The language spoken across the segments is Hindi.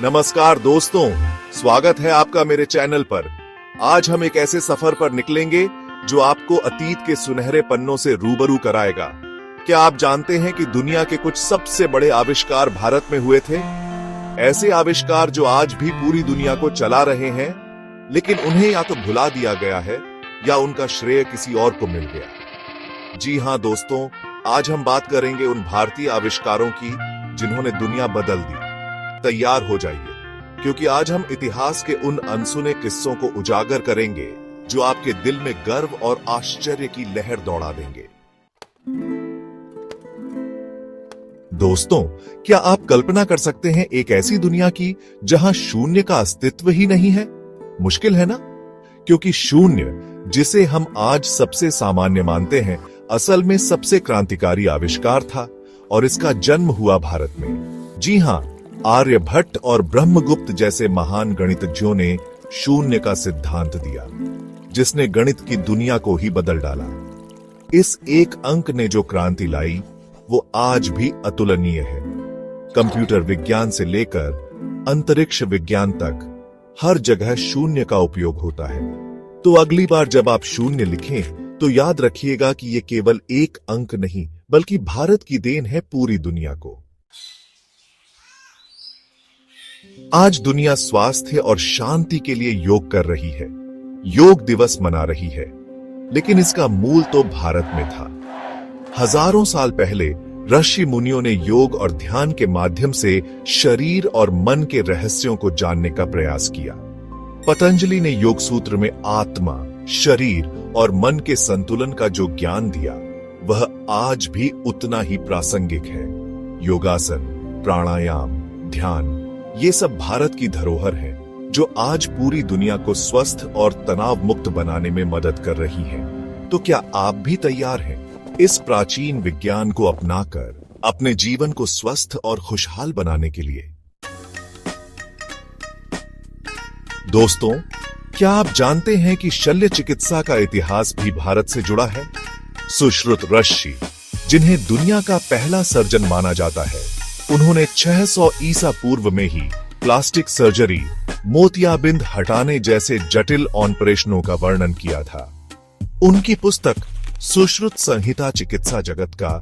नमस्कार दोस्तों, स्वागत है आपका मेरे चैनल पर। आज हम एक ऐसे सफर पर निकलेंगे जो आपको अतीत के सुनहरे पन्नों से रूबरू कराएगा। क्या आप जानते हैं कि दुनिया के कुछ सबसे बड़े आविष्कार भारत में हुए थे? ऐसे आविष्कार जो आज भी पूरी दुनिया को चला रहे हैं, लेकिन उन्हें या तो भुला दिया गया है या उनका श्रेय किसी और को मिल गया। जी हां दोस्तों, आज हम बात करेंगे उन भारतीय आविष्कारों की जिन्होंने दुनिया बदल दी। तैयार हो जाइए, क्योंकि आज हम इतिहास के उन अनसुने किस्सों को उजागर करेंगे जो आपके दिल में गर्व और आश्चर्य की लहर दौड़ा देंगे। दोस्तों, क्या आप कल्पना कर सकते हैं एक ऐसी दुनिया की जहां शून्य का अस्तित्व ही नहीं है? मुश्किल है ना? क्योंकि शून्य, जिसे हम आज सबसे सामान्य मानते हैं, असल में सबसे क्रांतिकारी आविष्कार था और इसका जन्म हुआ भारत में। जी हां, आर्यभट्ट और ब्रह्मगुप्त जैसे महान गणितज्ञों ने शून्य का सिद्धांत दिया, जिसने गणित की दुनिया को ही बदल डाला। इस एक अंक ने जो क्रांति लाई, वो आज भी अतुलनीय है। कंप्यूटर विज्ञान से लेकर अंतरिक्ष विज्ञान तक हर जगह शून्य का उपयोग होता है। तो अगली बार जब आप शून्य लिखें, तो याद रखिएगा कि ये केवल एक अंक नहीं, बल्कि भारत की देन है पूरी दुनिया को। आज दुनिया स्वास्थ्य और शांति के लिए योग कर रही है, योग दिवस मना रही है, लेकिन इसका मूल तो भारत में था। हजारों साल पहले ऋषि मुनियों ने योग और ध्यान के माध्यम से शरीर और मन के रहस्यों को जानने का प्रयास किया। पतंजलि ने योग सूत्र में आत्मा, शरीर और मन के संतुलन का जो ज्ञान दिया, वह आज भी उतना ही प्रासंगिक है। योगासन, प्राणायाम, ध्यान, ये सब भारत की धरोहर है जो आज पूरी दुनिया को स्वस्थ और तनाव मुक्त बनाने में मदद कर रही है। तो क्या आप भी तैयार हैं इस प्राचीन विज्ञान को अपनाकर अपने जीवन को स्वस्थ और खुशहाल बनाने के लिए? दोस्तों, क्या आप जानते हैं कि शल्य चिकित्सा का इतिहास भी भारत से जुड़ा है? सुश्रुत ऋषि, जिन्हें दुनिया का पहला सर्जन माना जाता है, उन्होंने 600 ईसा पूर्व में ही प्लास्टिक सर्जरी, मोतियाबिंद हटाने जैसे जटिल ऑपरेशनों का वर्णन किया था। उनकी पुस्तक सुश्रुत संहिता चिकित्सा जगत का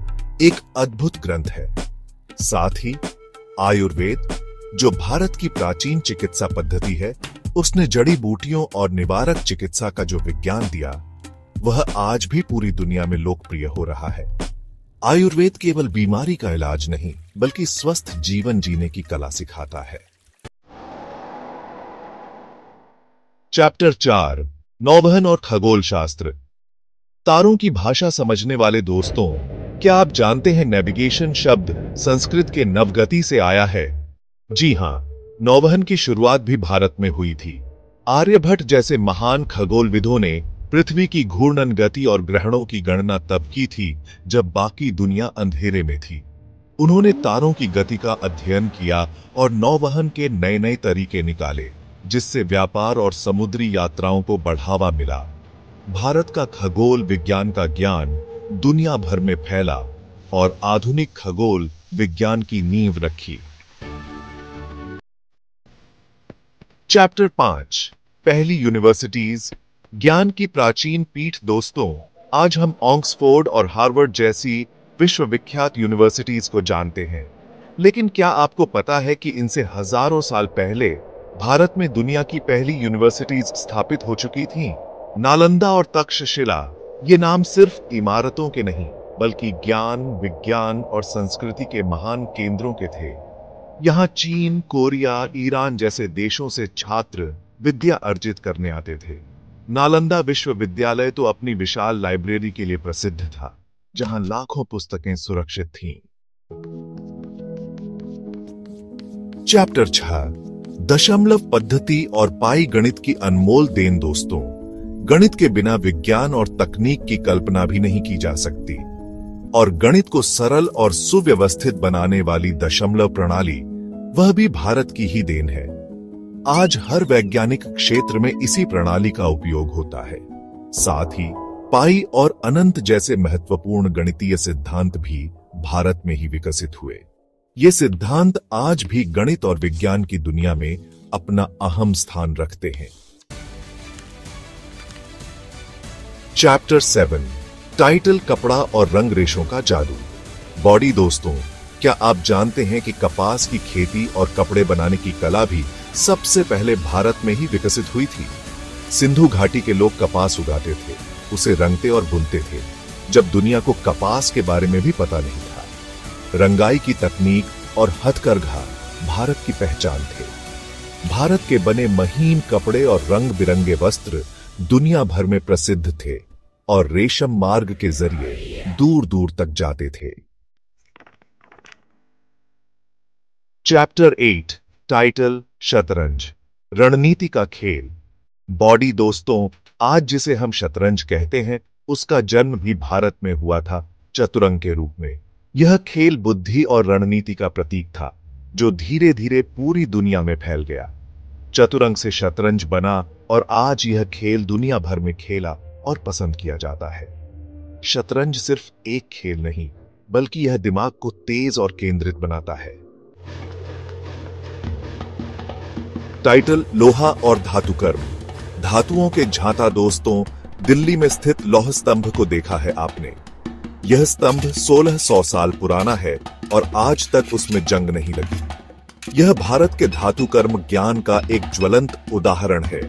एक अद्भुत ग्रंथ है। साथ ही आयुर्वेद, जो भारत की प्राचीन चिकित्सा पद्धति है, उसने जड़ी बूटियों और निवारक चिकित्सा का जो विज्ञान दिया, वह आज भी पूरी दुनिया में लोकप्रिय हो रहा है। आयुर्वेद केवल बीमारी का इलाज नहीं, बल्कि स्वस्थ जीवन जीने की कला सिखाता है। चैप्टर 4, नौवहन और खगोल शास्त्र। तारों की भाषा समझने वाले दोस्तों, क्या आप जानते हैं नेविगेशन शब्द संस्कृत के नवगति से आया है? जी हां, नौवहन की शुरुआत भी भारत में हुई थी। आर्यभट्ट जैसे महान खगोलविदों ने पृथ्वी की घूर्णन गति और ग्रहणों की गणना तब की थी जब बाकी दुनिया अंधेरे में थी। उन्होंने तारों की गति का अध्ययन किया और नौवहन के नए नए तरीके निकाले, जिससे व्यापार और समुद्री यात्राओं को बढ़ावा मिला। भारत का खगोल विज्ञान का ज्ञान दुनिया भर में फैला और आधुनिक खगोल विज्ञान की नींव रखी। चैप्टर 5, पहली यूनिवर्सिटीज, ज्ञान की प्राचीन पीठ। दोस्तों, आज हम ऑक्सफोर्ड और हार्वर्ड जैसी विश्वविख्यात यूनिवर्सिटीज को जानते हैं, लेकिन क्या आपको पता है कि इनसे हजारों साल पहले भारत में दुनिया की पहली यूनिवर्सिटीज स्थापित हो चुकी थीं? नालंदा और तक्षशिला, ये नाम सिर्फ इमारतों के नहीं, बल्कि ज्ञान, विज्ञान और संस्कृति के महान केंद्रों के थे। यहाँ चीन, कोरिया, ईरान जैसे देशों से छात्र विद्या अर्जित करने आते थे। नालंदा विश्वविद्यालय तो अपनी विशाल लाइब्रेरी के लिए प्रसिद्ध था, जहां लाखों पुस्तकें सुरक्षित थीं। चैप्टर 6, दशमलव पद्धति और पाई गणित की अनमोल देन। दोस्तों, गणित के बिना विज्ञान और तकनीक की कल्पना भी नहीं की जा सकती, और गणित को सरल और सुव्यवस्थित बनाने वाली दशमलव प्रणाली, वह भी भारत की ही देन है। आज हर वैज्ञानिक क्षेत्र में इसी प्रणाली का उपयोग होता है। साथ ही पाई और अनंत जैसे महत्वपूर्ण गणितीय सिद्धांत भी भारत में ही विकसित हुए। ये सिद्धांत आज भी गणित और विज्ञान की दुनिया में अपना अहम स्थान रखते हैं। चैप्टर 7, टाइटल कपड़ा और रंग रेशों का जादू। बॉडी दोस्तों, क्या आप जानते हैं कि कपास की खेती और कपड़े बनाने की कला भी सबसे पहले भारत में ही विकसित हुई थी। सिंधु घाटी के लोग कपास उगाते थे, उसे रंगते और बुनते थे, जब दुनिया को कपास के बारे में भी पता नहीं था। रंगाई की तकनीक और हथकरघा भारत की पहचान थे। भारत के बने महीन कपड़े और रंग बिरंगे वस्त्र दुनिया भर में प्रसिद्ध थे और रेशम मार्ग के जरिए दूर दूर तक जाते थे। चैप्टर 8, टाइटल शतरंज, रणनीति का खेल। बॉडी दोस्तों, आज जिसे हम शतरंज कहते हैं, उसका जन्म भी भारत में हुआ था, चतुरंग के रूप में। यह खेल बुद्धि और रणनीति का प्रतीक था, जो धीरे धीरे पूरी दुनिया में फैल गया। चतुरंग से शतरंज बना और आज यह खेल दुनिया भर में खेला और पसंद किया जाता है। शतरंज सिर्फ एक खेल नहीं, बल्कि यह दिमाग को तेज और केंद्रित बनाता है। टाइटल लोहा और धातुकर्म, धातुओं के झांता दोस्तों, दिल्ली में स्थित लौह स्तंभ को देखा है आपने। यह स्तंभ 1600 साल पुराना है और आज तक उसमें जंग नहीं लगी। यह भारत के धातुकर्म ज्ञान का एक ज्वलंत उदाहरण है।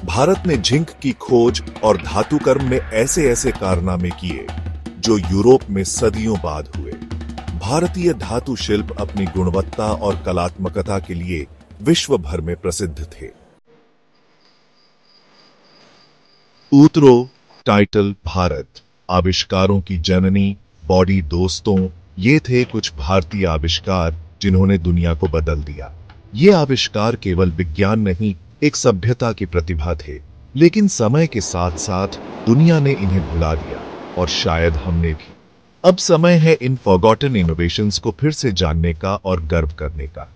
भारत ने झिंक की खोज और धातुकर्म में ऐसे ऐसे कारनामे किए जो यूरोप में सदियों बाद हुए। भारतीय धातु शिल्प अपनी गुणवत्ता और कलात्मकता के लिए विश्व भर में प्रसिद्ध थे। उत्तरो, टाइटल भारत, आविष्कारों की जननी। बॉडी दोस्तों, ये थे कुछ भारतीय आविष्कार जिन्होंने दुनिया को बदल दिया। ये आविष्कार केवल विज्ञान नहीं, एक सभ्यता की प्रतिभा थे, लेकिन समय के साथ साथ दुनिया ने इन्हें भुला दिया और शायद हमने भी। अब समय है इन फॉरगॉटन इनोवेशंस को फिर से जानने का और गर्व करने का,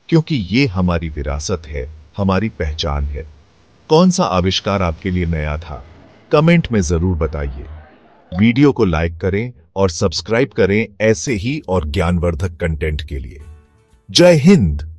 क्योंकि ये हमारी विरासत है, हमारी पहचान है। कौन सा आविष्कार आपके लिए नया था? कमेंट में जरूर बताइए। वीडियो को लाइक करें और सब्सक्राइब करें ऐसे ही और ज्ञानवर्धक कंटेंट के लिए। जय हिंद।